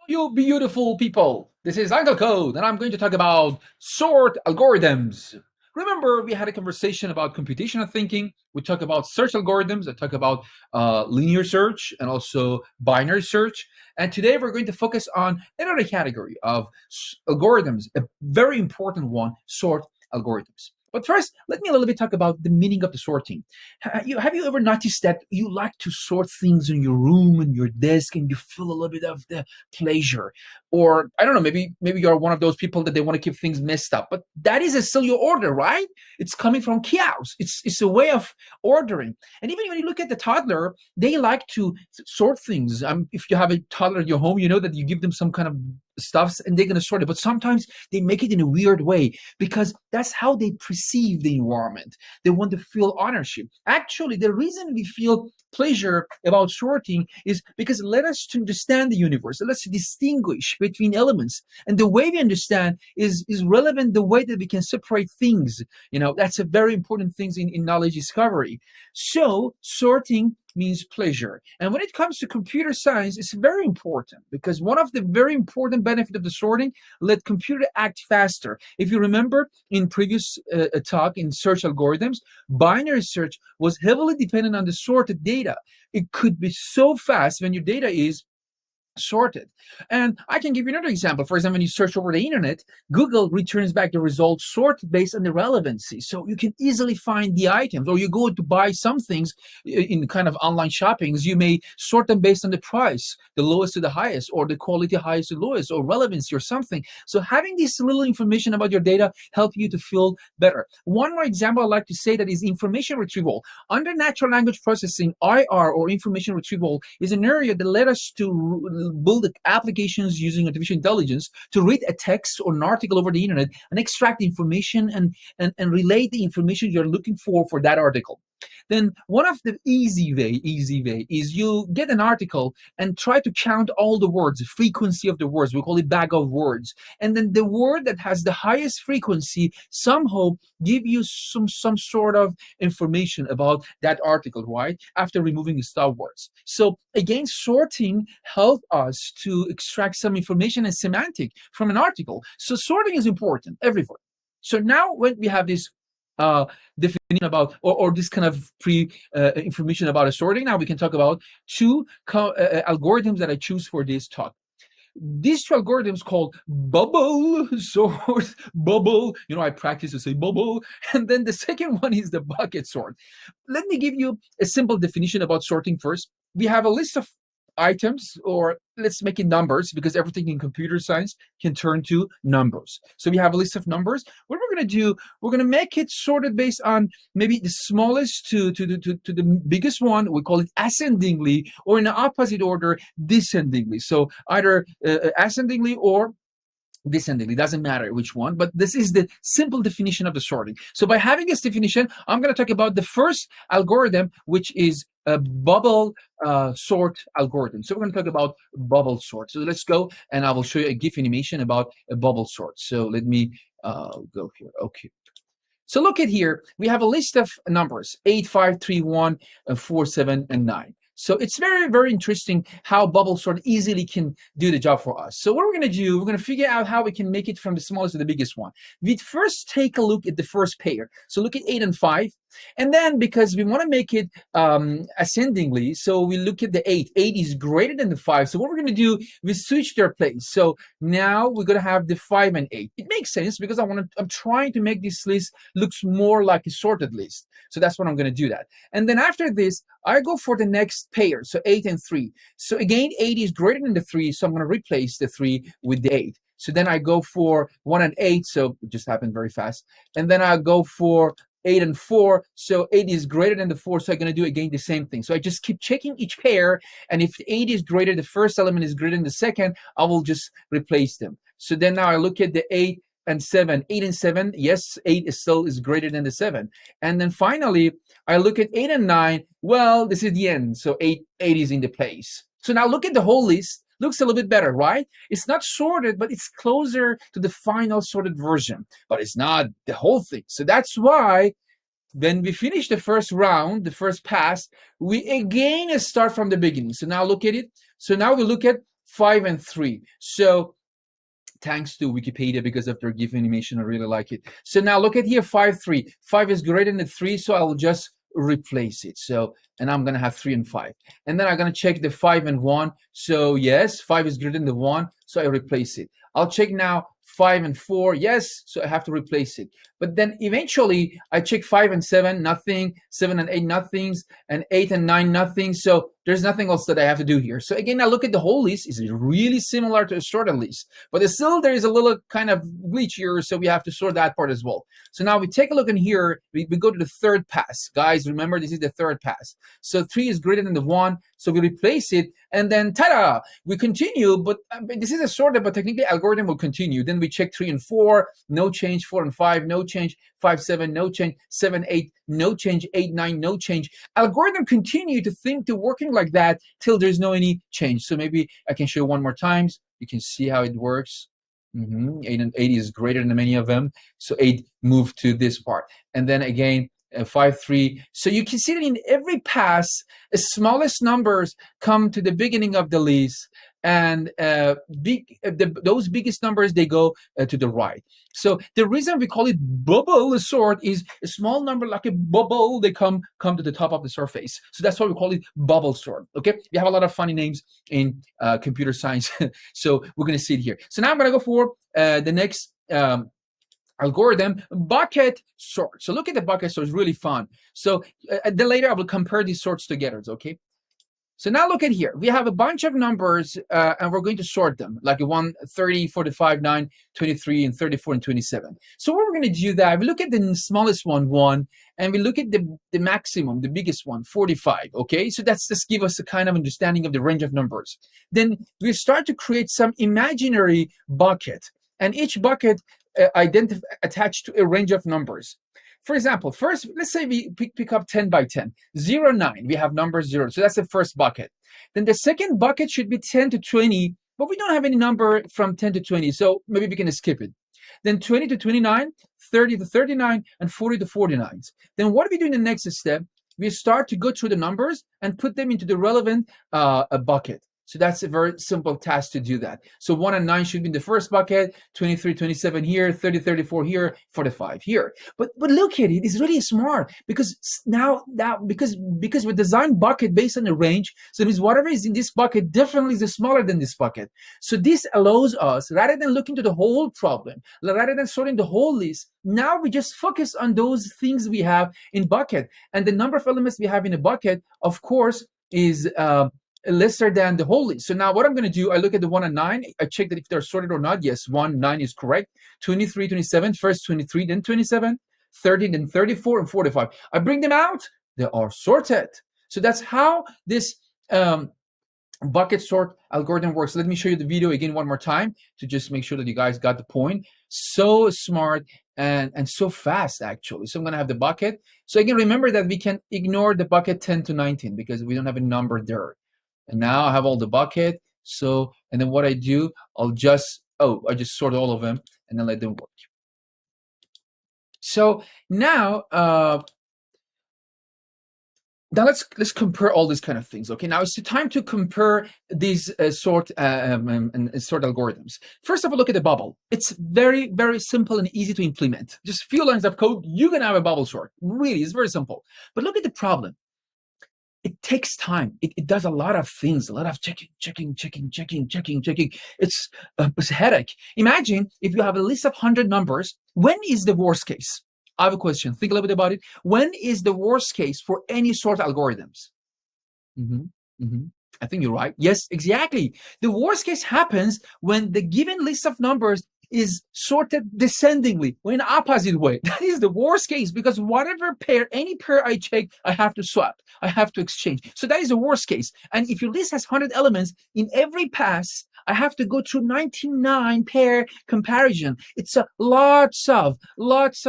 You beautiful people. This is Uncle Code, and I'm going to talk about sort algorithms. Remember, we had a conversation about computational thinking. We talked about search algorithms. I talk about linear search and also binary search. And today we're going to focus on another category of algorithms, a very important one, sort algorithms. But first, let me a little bit talk about the meaning of the sorting. Have you ever noticed that you like to sort things in your room and your desk, and you feel a little bit of the pleasure? Or I don't know, maybe you're one of those people that they want to keep things messed up, but that is still your order, right? It's coming from chaos. It's a way of ordering. And even when you look at the toddler, they like to sort things. If you have a toddler in your home, you know that you give them some kind of stuffs and they're going to sort it, but sometimes they make it in a weird way because that's how they perceive the environment. They want to feel ownership. Actually, the reason we feel pleasure about sorting is because it led us to understand the universe. It lets us distinguish between elements. And the way we understand is relevant the way that we can separate things. That's a very important thing in knowledge discovery. So sorting means pleasure. And when it comes to computer science, it's very important because one of the very important benefits of the sorting, let computer act faster. If you remember in previous talk in search algorithms, binary search was heavily dependent on the sorted data. It could be so fast when your data is sorted. And I can give you another example. For example, when you search over the internet, Google returns back the results sorted based on the relevancy. So you can easily find the items, or you go to buy some things in kind of online shoppings, you may sort them based on the price, the lowest to the highest, or the quality highest to lowest, or relevancy or something. So having this little information about your data help you to feel better. One more example I'd like to say that is information retrieval. Under natural language processing, IR, or information retrieval, is an area that led us to build applications using artificial intelligence to read a text or an article over the internet and extract information and relate the information you're looking for that article. Then one of the easy way is you get an article and try to count all the words, the frequency of the words. We call it bag of words. And then the word that has the highest frequency somehow give you some sort of information about that article, right? After removing the stop words. So again, sorting help us to extract some information and semantic from an article. So sorting is important everywhere. So now when we have this definition about or this kind of pre information about a sorting, now we can talk about two algorithms that I choose for this talk. These two algorithms called bubble sort, bubble, I practice to say bubble, and then the second one is the bucket sort. Let me give you a simple definition about sorting first. We have a list of items, or let's make it numbers, because everything in computer science can turn to numbers. So we have a list of numbers. What we're going to do, we're going to make it sorted based on maybe the smallest to the biggest one. We call it ascendingly, or in the opposite order, descendingly. So either ascendingly or descendingly, doesn't matter which one, but this is the simple definition of the sorting. So by having this definition, I'm going to talk about the first algorithm, which is a bubble sort algorithm. So we're going to talk about bubble sort. So let's go, and I will show you a GIF animation about a bubble sort. So let me go here. Okay. So look at here. We have a list of numbers: 8, 5, 3, 1, 4, 7, and 9. So it's very, very interesting how bubble sort easily can do the job for us. So what we're going to do, we're going to figure out how we can make it from the smallest to the biggest one. We'd first take a look at the first pair. So look at 8 and 5. And then because we want to make it ascendingly, so we look at the 8. 8 is greater than the 5. So what we're going to do, we switch their place. So now we're going to have the 5 and 8. It makes sense because I'm trying to make this list looks more like a sorted list. So that's what I'm going to do that. And then after this, I go for the next pair, so 8 and 3. So again, 8 is greater than the 3, so I'm going to replace the 3 with the 8. So then I go for 1 and 8, so it just happened very fast. And then I go for 8 and 4, so 8 is greater than the 4, so I'm going to do again the same thing. So I just keep checking each pair, and if 8 is greater, the first element is greater than the second, I will just replace them. So then now I look at the 8 and 7. 8 and 7, yes, 8 is still greater than the 7. And then finally, I look at 8 and 9. Well, this is the end. So 8 is in the place. So now look at the whole list. Looks a little bit better, right? It's not sorted, but it's closer to the final sorted version. But it's not the whole thing. So that's why when we finish the first round, the first pass, we again start from the beginning. So now look at it. So now we look at 5 and 3. So thanks to Wikipedia, because of their GIF animation, I really like it. So now look at here, 5, 3. 5 is greater than 3, so I'll just replace it. So, and I'm gonna have 3 and 5. And then I'm gonna check the 5 and 1. So yes, 5 is greater than the 1, so I replace it. I'll check now 5 and 4, yes, so I have to replace it. But then eventually I check 5 and 7, nothing, 7 and 8, nothings, and 8 and 9, nothing. So there's nothing else that I have to do here. So again, now look at the whole list. It's really similar to a sorted list, but still there is a little kind of glitch here, so we have to sort that part as well. So now we take a look in here, we go to the third pass. Guys, remember this is the third pass. So 3 is greater than the 1, so we replace it, and then ta-da, we continue, but this is a sorted, but technically algorithm will continue. Then we check 3 and 4, no change, 4 and 5, no change, 5, 7, no change, 7, 8, no change, 8, 9, no change. Algorithm continue to think to working like that till there's no any change. So maybe I can show one more times. You can see how it works. 8 and 8 is greater than many of them. So 8 moved to this part. And then again, 5, 3. So you can see that in every pass, the smallest numbers come to the beginning of the list, and those biggest numbers, they go to the right. So the reason we call it bubble sort is a small number like a bubble, they come to the top of the surface. So that's why we call it bubble sort. Okay, we have a lot of funny names in computer science. So we're going to see it here. So now I'm going to go for the next algorithm, bucket sort. So look at the bucket sort, it's really fun. So then later I will compare these sorts together, okay? So now look at here, we have a bunch of numbers and we're going to sort them, like 1, 30, 45, 9, 23, and 34, and 27. So what we're going to do that, we look at the smallest one, 1, and we look at the maximum, the biggest one, 45, okay? So that's just give us a kind of understanding of the range of numbers. Then we start to create some imaginary bucket, and each bucket attached to a range of numbers. For example, first, let's say we pick up 10 by 10, 0, 9, we have number 0, so that's the first bucket. Then the second bucket should be 10 to 20, but we don't have any number from 10 to 20, so maybe we can skip it. Then 20 to 29, 30 to 39, and 40 to 49. Then what do we do in the next step? We start to go through the numbers and put them into the relevant bucket. So that's a very simple task to do that. So 1 and 9 should be in the first bucket, 23, 27 here, 30, 34 here, 45 here. But look at it, it's really smart because now because we design bucket based on the range, so it means whatever is in this bucket definitely is smaller than this bucket. So this allows us, rather than looking to the whole problem, rather than sorting the whole list, now we just focus on those things we have in bucket. And the number of elements we have in a bucket, of course, is lesser than the whole list. So now what I'm going to do, I look at the 1 and 9, I check that if they're sorted or not. Yes, 1, 9 is correct. 23, 27, first 23, then 27, 30, then 34, and 45. I bring them out, they are sorted. So that's how this bucket sort algorithm works. Let me show you the video again one more time to just make sure that you guys got the point. So smart and so fast, actually. So I'm going to have the bucket. So again, remember that we can ignore the bucket 10 to 19 because we don't have a number there. And now I have all the bucket. So, and then what I do, I just sort all of them and then let them work. So now, now let's compare all these kind of things. Okay, now it's the time to compare these sort algorithms. First of all, look at the bubble. It's very, very simple and easy to implement. Just a few lines of code, you can have a bubble sort. Really, it's very simple. But look at the problem. It takes time. It does a lot of things, a lot of checking. It's a headache. Imagine if you have a list of 100 numbers, when is the worst case? I have a question. Think a little bit about it. When is the worst case for any sort algorithms? I think you're right. Yes, exactly. The worst case happens when the given list of numbers is sorted descendingly, or in opposite way. That is the worst case because whatever pair, any pair I check, I have to swap, I have to exchange. So that is the worst case. And if your list has 100 elements, in every pass, I have to go through 99 pair comparison. It's a lots of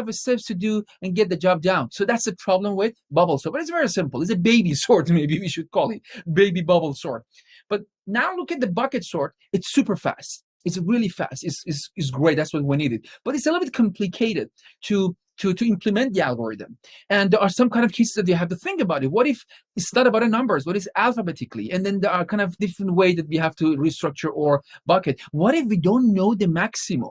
steps to do and get the job down. So that's the problem with bubble sort. But it's very simple. It's a baby sort, maybe we should call it baby bubble sort. But now look at the bucket sort. It's super fast. It's really fast. It's great. That's what we needed. But it's a little bit complicated to to implement the algorithm. And there are some kind of cases that you have to think about it. What if it's not about the numbers? What is alphabetically? And then there are kind of different way that we have to restructure or bucket. What if we don't know the maximum?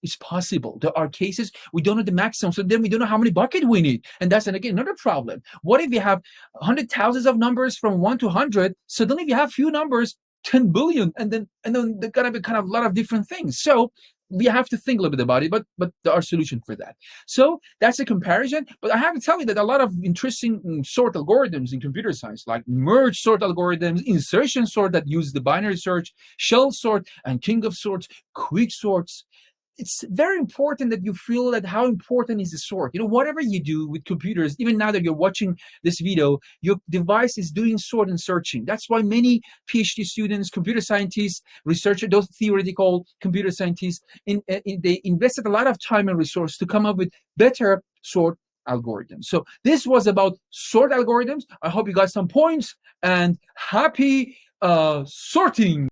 It's possible. There are cases we don't know the maximum, so then we don't know how many buckets we need, and that's again another problem. What if you have hundred thousands of numbers from 1 to 100? Suddenly, if you have few numbers, 10 billion, and then there's gonna be kind of a lot of different things. So we have to think a little bit about it, but there are solutions for that. So that's a comparison. But I have to tell you that a lot of interesting sort algorithms in computer science, like merge sort algorithms, insertion sort that use the binary search, shell sort, and king of sorts, quick sorts, it's very important that you feel that how important is the sort. Whatever you do with computers, even now that you're watching this video, your device is doing sort and searching. That's why many PhD students, computer scientists, researchers, those theoretical computer scientists, they invested a lot of time and resource to come up with better sort algorithms. So this was about sort algorithms. I hope you got some points, and happy sorting.